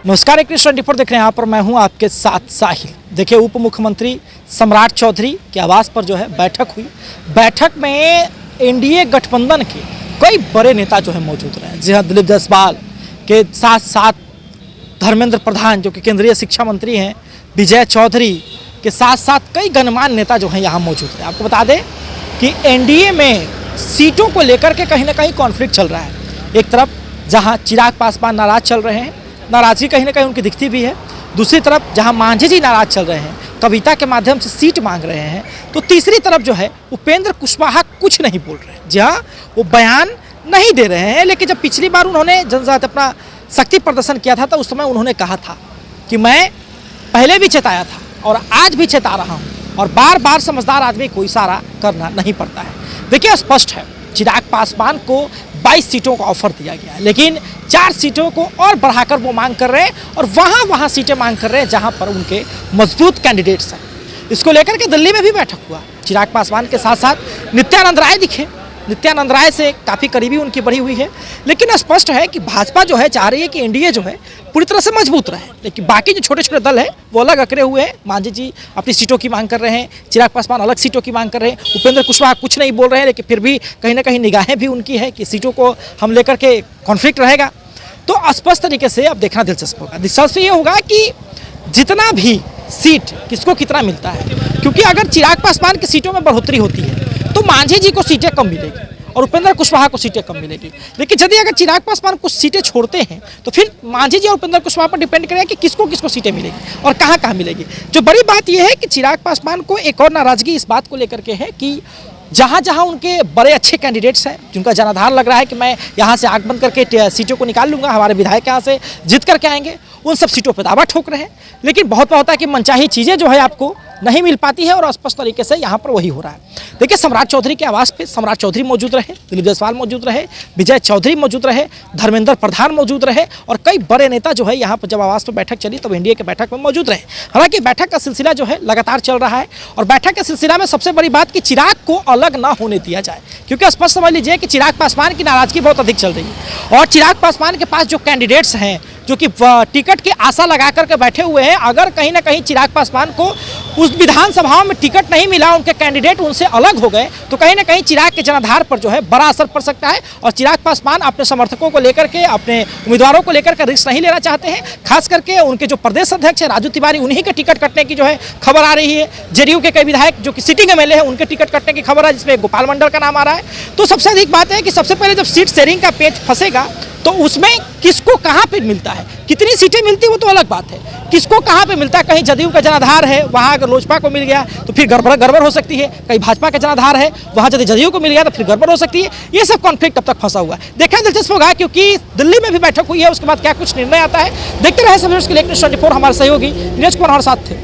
नमस्कार, एक 24 देख रहे हैं। यहाँ पर मैं हूँ आपके साथ साहिल। देखिए, उप मुख्यमंत्री सम्राट चौधरी के आवास पर जो है बैठक हुई। बैठक में एनडीए गठबंधन के कई बड़े नेता जो है मौजूद रहे। जी हाँ, दिलीप जायसवाल के साथ साथ धर्मेंद्र प्रधान जो कि केंद्रीय शिक्षा मंत्री हैं, विजय चौधरी के साथ साथ कई गणमान्य नेता जो हैं यहाँ मौजूद रहे। आपको बता दें कि एनडीए में सीटों को लेकर के कहीं ना कहीं कॉन्फ्लिक्ट चल रहा है। एक तरफ जहाँ चिराग पासवान नाराज चल रहे हैं, नाराज़गी कहीं ना कहीं उनकी दिखती भी है। दूसरी तरफ जहां मांझी जी नाराज चल रहे हैं, कविता के माध्यम से सीट मांग रहे हैं, तो तीसरी तरफ जो है उपेंद्र कुशवाहा कुछ नहीं बोल रहे हैं। जहां वो बयान नहीं दे रहे हैं, लेकिन जब पिछली बार उन्होंने जनजाति अपना शक्ति प्रदर्शन किया था तो उस समय उन्होंने कहा था कि मैं पहले भी चेताया था और आज भी चेता रहा हूँ और बार बार समझदार आदमी को इशारा करना नहीं पड़ता है। देखिए, स्पष्ट है चिराग पासवान को 22 सीटों का ऑफर दिया गया है, लेकिन 4 सीटों को और बढ़ाकर वो मांग कर रहे हैं और वहाँ सीटें मांग कर रहे हैं जहाँ पर उनके मजबूत कैंडिडेट्स हैं। इसको लेकर के दिल्ली में भी बैठक हुआ। चिराग पासवान के साथ साथ नित्यानंद राय दिखे। नित्यानंद राय से काफ़ी करीबी उनकी बढ़ी हुई है, लेकिन स्पष्ट है कि भाजपा जो है चाह रही है कि एनडीए जो है पूरी तरह से मजबूत रहे, लेकिन बाकी जो छोटे छोटे दल है वो अलग अकड़े हुए हैं। मांझी जी अपनी सीटों की मांग कर रहे हैं, चिराग पासवान अलग सीटों की मांग कर रहे हैं, उपेंद्र कुशवाहा कुछ नहीं बोल रहे हैं, लेकिन फिर भी कहीं ना कहीं निगाहें भी उनकी है कि सीटों को हम लेकर के कॉन्फ्लिक्ट रहेगा। तो स्पष्ट तरीके से अब देखना दिलचस्प होगा। दिलचस्प ये होगा कि जितना भी सीट किसको कितना मिलता है, क्योंकि अगर चिराग पासवान की सीटों में बढ़ोतरी होती है तो मांझी जी को सीटें कम मिलेगी और उपेंद्र कुशवाहा को सीटें कम मिलेगी। लेकिन यदि अगर चिराग पासवान कुछ सीटें छोड़ते हैं तो फिर मांझी जी और उपेंद्र कुशवाहा पर डिपेंड करेगा कि किसको किसको सीटें मिलेगी और कहाँ कहाँ मिलेगी। जो बड़ी बात यह है कि चिराग पासवान को एक और नाराजगी इस बात को लेकर के है कि जहाँ जहाँ उनके बड़े अच्छे कैंडिडेट्स हैं, जिनका जनाधार लग रहा है कि मैं यहाँ से आंख बंद करके सीटों को निकाल लूँगा, हमारे विधायक यहाँ से जीत करके आएंगे, उन सब सीटों पर दावा ठोक रहे हैं। लेकिन बहुत होता है कि मनचाही चीज़ें जो है आपको नहीं मिल पाती है और स्पष्ट तरीके से यहाँ पर वही हो रहा है। देखिए, सम्राट चौधरी के आवास पे सम्राट चौधरी मौजूद रहे, दिलीप जायसवाल मौजूद रहे, विजय चौधरी मौजूद रहे, धर्मेंद्र प्रधान मौजूद रहे और कई बड़े नेता जो है यहाँ पर जब आवास पर बैठक चली तब एनडीए के बैठक में मौजूद रहे। हालांकि बैठक का सिलसिला जो है लगातार चल रहा है और बैठक के सिलसिला में सबसे बड़ी बात कि चिराग को अलग ना होने दिया जाए, क्योंकि स्पष्ट समझ लीजिए कि चिराग पासवान की नाराजगी बहुत अधिक चल रही है और चिराग पासवान के पास जो कैंडिडेट्स हैं जो कि टिकट की आशा लगा करके बैठे हुए हैं, अगर कहीं ना कहीं चिराग पासवान को उस विधानसभाओं में टिकट नहीं मिला, उनके कैंडिडेट उनसे अलग हो गए, तो कहीं ना कहीं चिराग के जनाधार पर जो है बड़ा असर पड़ सकता है और चिराग पासवान अपने समर्थकों को लेकर के, अपने उम्मीदवारों को लेकर के रिस्क नहीं लेना चाहते हैं। खास करके उनके जो प्रदेश अध्यक्ष है राजू तिवारी, उन्हीं के टिकट कटने की जो है खबर आ रही है। जेडीयू के कई विधायक जो कि सिटिंग एमएलए हैं, उनके टिकट कटने की खबर है, जिसमें गोपाल मंडल का नाम आ रहा है। तो सबसे अधिक बात है कि सबसे पहले जब सीट शेयरिंग का पेच फंसेगा तो उसमें किसको कहाँ पे मिलता है, कितनी सीटें मिलती है वो तो अलग बात है, किसको कहाँ पे मिलता है। कहीं जदयू का जनाधार है, वहाँ अगर लोजपा को मिल गया तो फिर गड़बड़ हो सकती है। कहीं भाजपा का जनाधार है, वहाँ यदि जदयू को मिल गया तो फिर गड़बड़ हो सकती है। ये सब कॉन्फ्लिक्ट अब तक फंसा हुआ है। देखना दिलचस्प होगा, क्योंकि दिल्ली में भी बैठक हुई है, उसके बाद क्या कुछ निर्णय आता है देखते रहे। सभी उसके लिए 24 हमारे सहयोगी नीरज कुमार हमारे साथ थे।